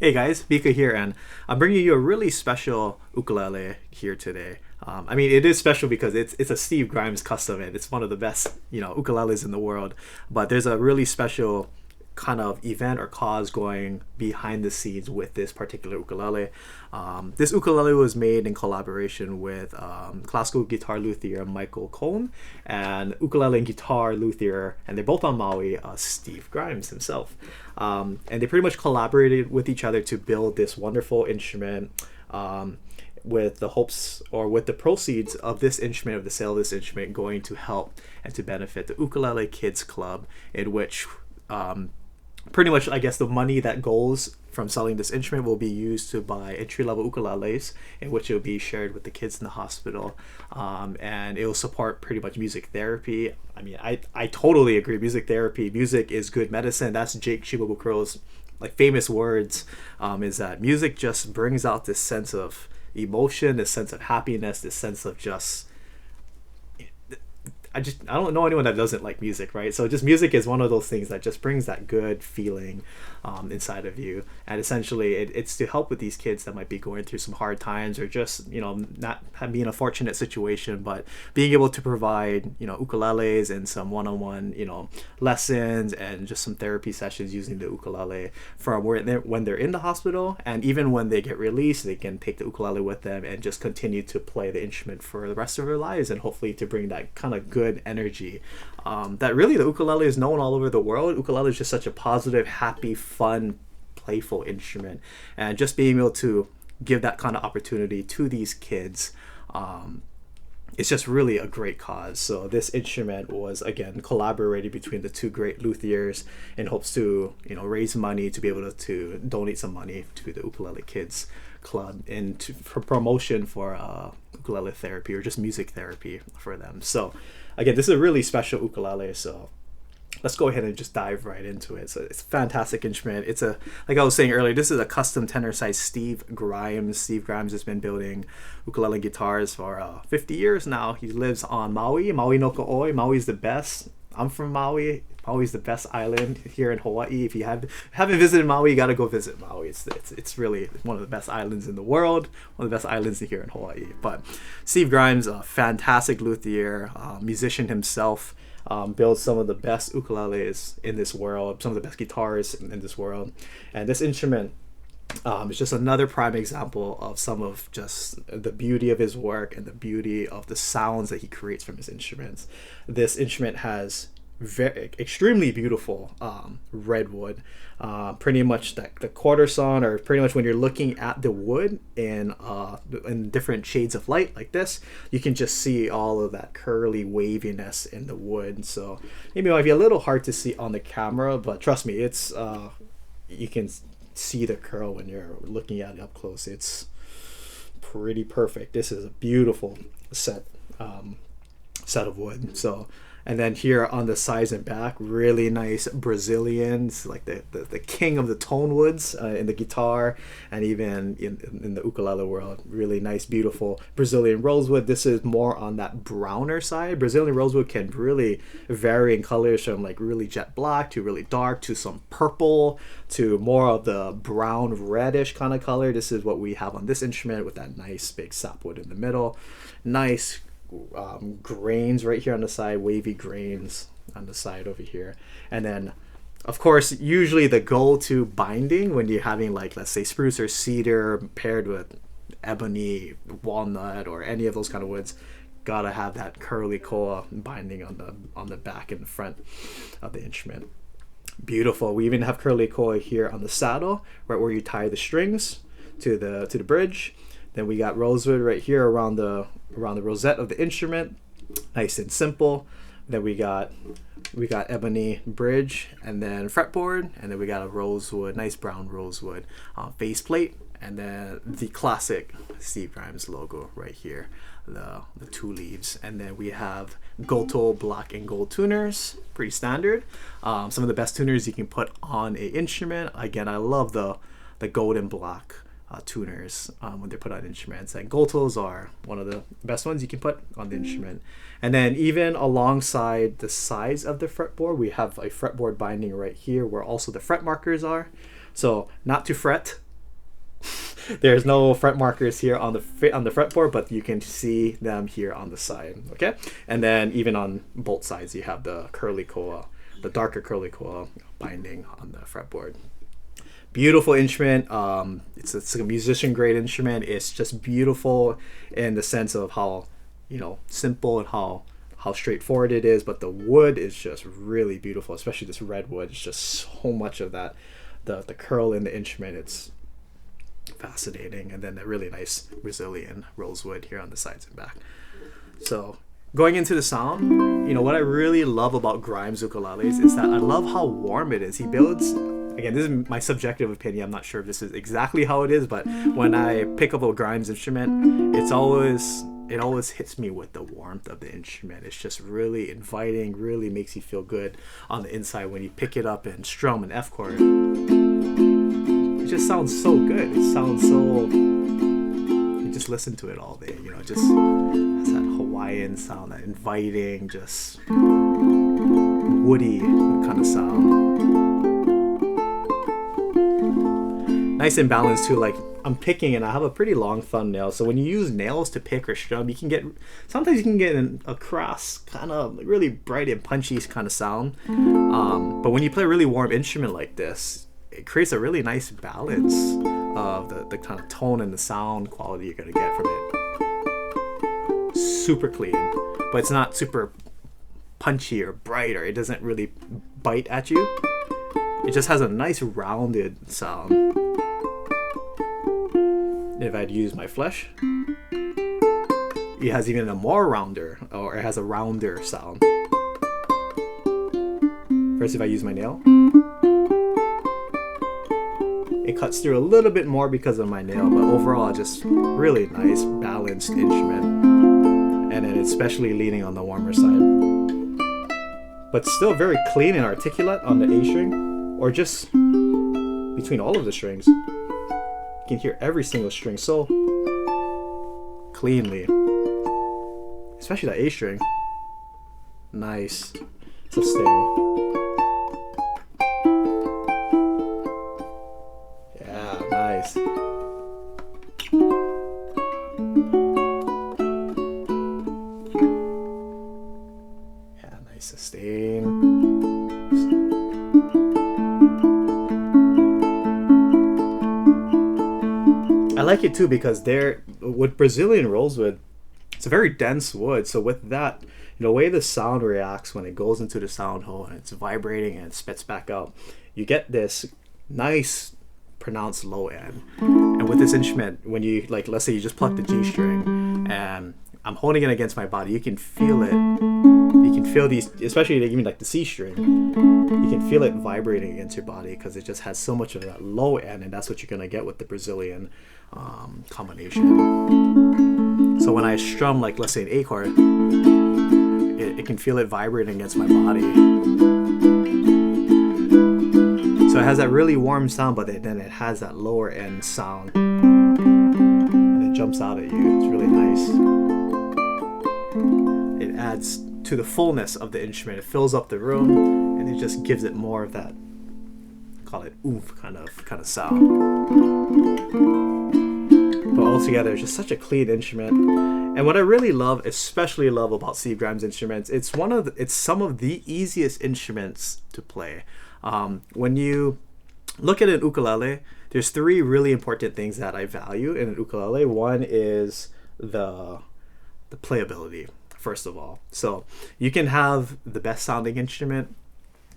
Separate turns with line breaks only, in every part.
Hey guys, Mika here, and I'm bringing you a really special ukulele here today. It is special because it's a Steve Grimes custom, and it's one of the best ukuleles in the world. But there's a really special kind of event or cause going behind the scenes with this particular ukulele. This ukulele was made in collaboration with classical guitar luthier Michael Kane and ukulele and guitar luthier, and they're both on Maui, Steve Grimes himself. And they pretty much collaborated with each other to build this wonderful instrument. With the hopes or with the proceeds of this instrument, of the sale of this instrument, going to help and to benefit the Ukulele Kids Club, in which pretty much, I guess, the money that goes from selling this instrument will be used to buy entry-level ukuleles, in which it will be shared with the kids in the hospital, and it will support pretty much music therapy. I totally agree. Music therapy, music is good medicine. That's Jake Shimabukuro's famous words. Is that music just brings out this sense of emotion, this sense of happiness, this sense of just I don't know anyone that doesn't like music, right? So just music is one of those things that just brings that good feeling inside of you. And essentially it's to help with these kids that might be going through some hard times, or just not being in a fortunate situation, but being able to provide ukuleles and some one-on-one lessons and just some therapy sessions using the ukulele from when they're in the hospital, and even when they get released, they can take the ukulele with them and just continue to play the instrument for the rest of their lives, and hopefully to bring that kind of good energy that really the ukulele is known all over the world. Ukulele is just such a positive, happy, fun, playful instrument, and just being able to give that kind of opportunity to these kids, it's just really a great cause. So this instrument was again collaborated between the two great luthiers in hopes to raise money to be able to donate some money to the Ukulele Kids Club and for promotion for ukulele therapy, or just music therapy for them. So again, this is a really special ukulele, so let's go ahead and just dive right into it. So it's a fantastic instrument. It's like I was saying earlier, this is a custom tenor size Steve Grimes. Steve Grimes has been building ukulele guitars for 50 years now. He lives on Maui no Ka'oi. Maui's the best. I'm from Maui. Maui's the best island here in Hawaii. If you haven't visited Maui, you got to go visit Maui. It's really one of the best islands in the world, one of the best islands here in Hawaii. But Steve Grimes, a fantastic luthier, musician himself, builds some of the best ukuleles in this world, some of the best guitars in this world. And this instrument is just another prime example of some of just the beauty of his work and the beauty of the sounds that he creates from his instruments. This instrument has extremely beautiful redwood, pretty much the quarter sawn, or pretty much when you're looking at the wood in different shades of light like this, you can just see all of that curly waviness in the wood. So maybe it might be a little hard to see on the camera, but trust me, it's you can see the curl when you're looking at it up close. It's pretty perfect. This is a beautiful set of wood. So, and then here on the sides and back, really nice Brazilians, like the king of the tone woods in the guitar, and even in the ukulele world, really nice, beautiful Brazilian rosewood. This is more on that browner side. Brazilian rosewood can really vary in colors from like really jet black to really dark to some purple to more of the brown reddish kind of color. This is what we have on this instrument, with that nice big sapwood in the middle. Nice grains right here on the side, wavy grains on the side over here. And then of course usually the go-to binding when you're having, like, let's say spruce or cedar paired with ebony, walnut, or any of those kind of woods, gotta have that curly koa binding on the back and the front of the instrument. Beautiful. We even have curly koa here on the saddle, right where you tie the strings to the bridge. Then we got rosewood right here around the rosette of the instrument, nice and simple. Then we got ebony bridge, and then fretboard, and then we got a rosewood, nice brown rosewood faceplate, and then the classic Steve Grimes logo right here, the two leaves. And then we have Goto black and gold tuners, pretty standard. Some of the best tuners you can put on a instrument. Again, I love the gold and black tuners when they're put on instruments, and Gotos are one of the best ones you can put on the instrument. And then even alongside the sides of the fretboard, we have a fretboard binding right here where also the fret markers are. So not to fret, There's no fret markers here on the fretboard, but you can see them here on the side. Okay, and then even on both sides, you have the curly koa, the darker curly koa binding on the fretboard. Beautiful instrument. It's a musician grade instrument. It's just beautiful in the sense of how, you know, simple and how straightforward it is, but the wood is just really beautiful, especially this redwood. It's just so much of that, the curl in the instrument. It's fascinating. And then a really nice Brazilian rosewood here on the sides and back. So going into the sound, you know, what I really love about Grimes ukuleles is that I love how warm it is. He builds, again, this is my subjective opinion, I'm not sure if this is exactly how it is, but when I pick up a Grimes instrument, it always hits me with the warmth of the instrument. It's just really inviting, really makes you feel good on the inside when you pick it up and strum an F chord. It just sounds so good. It sounds so, you just listen to it all day, you know, just has that Hawaiian sound, that inviting, just woody kind of sound. Nice and balanced too, like I'm picking and I have a pretty long thumbnail, so when you use nails to pick or strum, sometimes you can get a cross kind of really bright and punchy kind of sound, but when you play a really warm instrument like this, it creates a really nice balance of the kind of tone and the sound quality you're going to get from it. Super clean, but it's not super punchy or bright, or it doesn't really bite at you. It just has a nice rounded sound. If I'd use my flesh, it has even a more rounder, or it has a rounder sound. First, if I use my nail, it cuts through a little bit more because of my nail, but overall just really nice balanced instrument, and then especially leaning on the warmer side, but still very clean and articulate on the A string, or just between all of the strings. You can hear every single string so cleanly, especially that A string. Nice sustain. Yeah, nice. Yeah, nice sustain. I like it too because with Brazilian rosewood, it's a very dense wood. So with that, you know, the way the sound reacts when it goes into the sound hole and it's vibrating and it spits back out, you get this nice pronounced low end. And with this instrument, when you, like, let's say you just pluck the G string and I'm holding it against my body, you can feel it. You can feel these, especially even like the C string, you can feel it vibrating against your body because it just has so much of that low end, and that's what you're gonna get with the Brazilian combination. So when I strum, like, let's say an A chord, it can feel it vibrating against my body. So it has that really warm sound, but then it has that lower end sound, and it jumps out at you. It's really nice. It adds to the fullness of the instrument. It fills up the room, and it just gives it more of that, call it oomph kind of sound. But altogether, it's just such a clean instrument. And what I really love, especially love about Steve Grimes instruments, it's some of the easiest instruments to play. When you look at an ukulele, there's three really important things that I value in an ukulele. One is the playability, first of all. So you can have the best sounding instrument,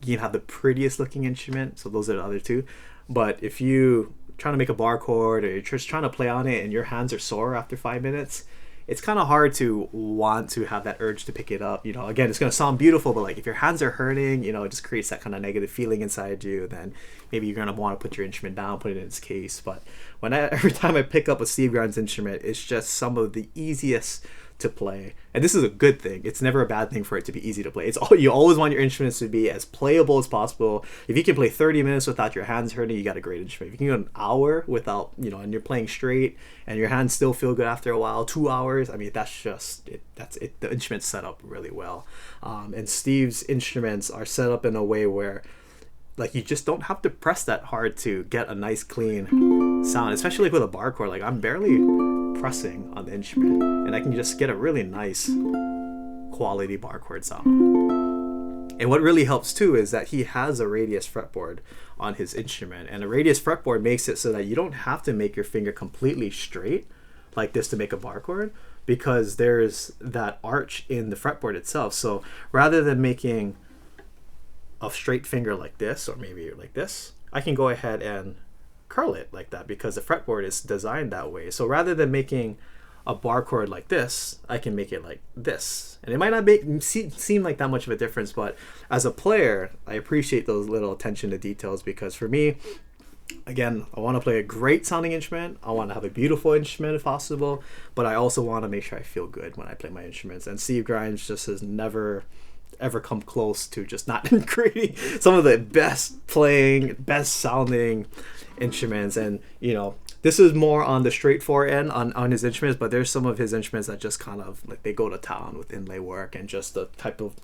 you can have the prettiest looking instrument, so those are the other two. But if you trying to make a bar chord, or you're just trying to play on it and your hands are sore after 5 minutes, it's kind of hard to want to have that urge to pick it up. You know, again, it's going to sound beautiful, but like if your hands are hurting, you know, it just creates that kind of negative feeling inside you. Then maybe you're going to want to put your instrument down, put it in its case. But every time I pick up a Steve Grimes instrument, it's just some of the easiest to play, and this is a good thing. It's never a bad thing for it to be easy to play. You always want your instruments to be as playable as possible. If you can play 30 minutes without your hands hurting, you got a great instrument. If you can go an hour without, you know, and you're playing straight and your hands still feel good after a while, 2 hours, I mean, that's just it. That's it. The instrument's set up really well, and Steve's instruments are set up in a way where like you just don't have to press that hard to get a nice clean sound, especially like with a bar chord. Like I'm barely pressing on the instrument and I can just get a really nice quality bar chord sound. And what really helps too is that he has a radius fretboard on his instrument, and a radius fretboard makes it so that you don't have to make your finger completely straight like this to make a bar chord, because there's that arch in the fretboard itself. So rather than making a straight finger like this, or maybe like this, I can go ahead and curl it like that because the fretboard is designed that way. So rather than making a bar chord like this, I can make it like this. And it might not seem like that much of a difference, but as a player, I appreciate those little attention to details, because for me, again, I want to play a great sounding instrument. I want to have a beautiful instrument if possible, but I also want to make sure I feel good when I play my instruments. And Steve Grimes just has never ever come close to just not creating some of the best playing, best sounding instruments. And you know, this is more on the straightforward end on his instruments, but there's some of his instruments that just kind of like they go to town with inlay work and just the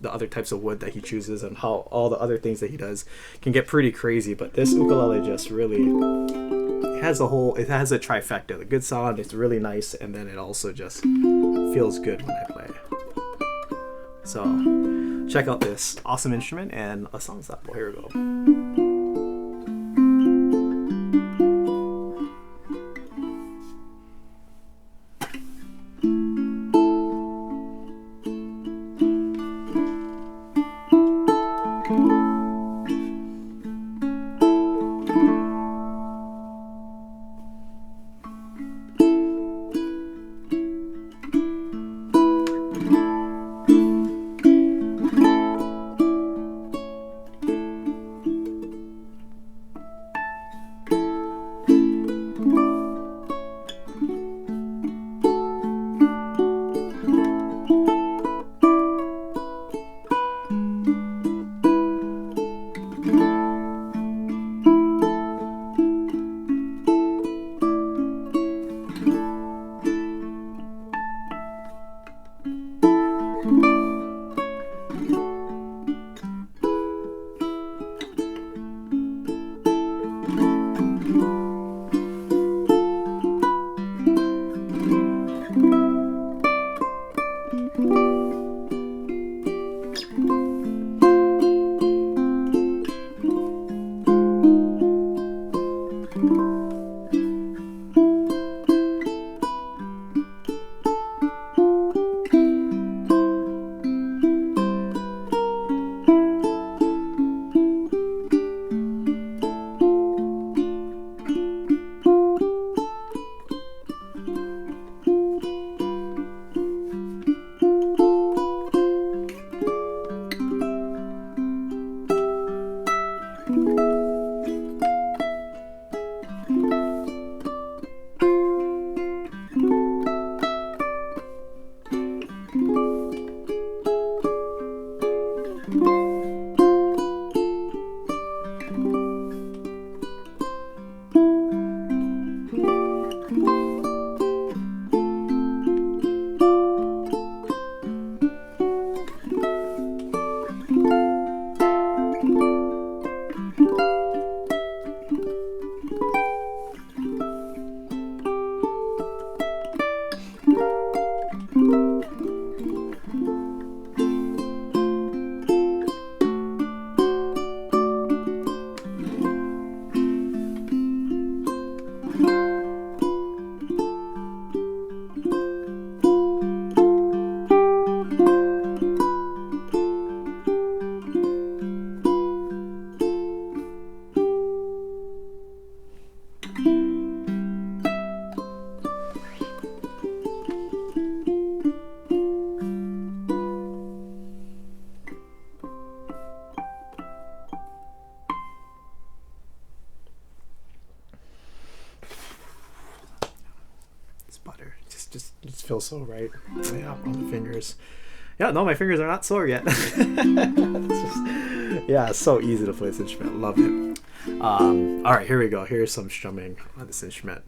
other types of wood that he chooses and how all the other things that he does can get pretty crazy. But this ukulele just really it has a trifecta: the good sound, it's really nice, and then it also just feels good when I play. So check out this awesome instrument and a song sample. Here we go. Just feels so right. Yeah, on the fingers. Yeah, no, my fingers are not sore yet. It's so easy to play this instrument. Love it. All right, here we go. Here's some strumming on this instrument.